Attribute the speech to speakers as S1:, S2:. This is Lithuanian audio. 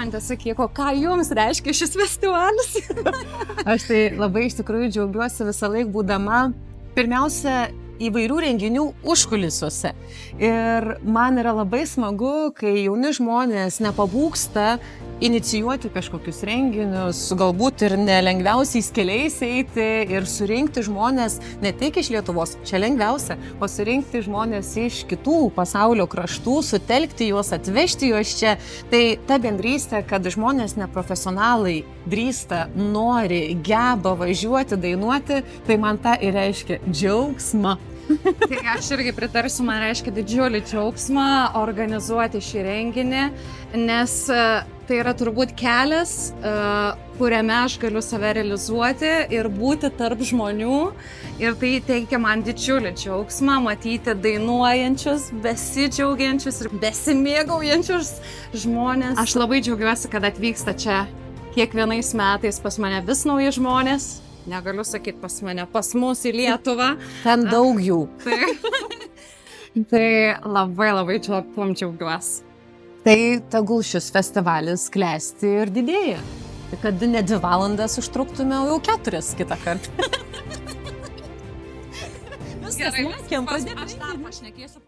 S1: Deimantė sakyko, ką jums reiškia šis festivalis?
S2: Aš tai labai iš tikrųjų džiaugiuosi visą laiką būdama, pirmiausia, įvairių renginių užkulisiuose. Ir man yra labai smagu, kai jauni žmonės nepabūgsta inicijuoti kažkokius renginius, galbūt ir nelengviausiais keliais eiti ir surinkti žmonės ne tik iš Lietuvos, čia lengviausia, o surinkti žmonės iš kitų pasaulio kraštų, sutelkti juos, atvežti juos čia. Tai ta bendrystė, kad žmonės neprofesionalai drįsta, nori, geba važiuoti, dainuoti, tai man tą ir reiškia džiaugsmą.
S1: Tai aš irgi pritarsiu, man reiškia didžiulį džiaugsmą organizuoti šį renginį, nes tai yra turbūt kelias, kuriame aš galiu save realizuoti ir būti tarp žmonių. Ir tai teikia man didžiulį džiaugsmą matyti dainuojančius, besidžiaugiančius ir besimėgaujančius žmonės. Aš labai džiaugiuosi, kad atvyksta čia kiekvienais metais pas mane vis nauji žmonės. Negaliu sakyti pas mane, pas mus į Lietuvą.
S2: Ten daug jų.
S1: Tai labai tuom džiaugiuosi.
S2: Tai tegul šis festivalis klesti ir didėja. Kad ne 2 valandas užtruktume, o jau 4 kitą kartą.
S1: Gerai, aš dar pašnekėsiu.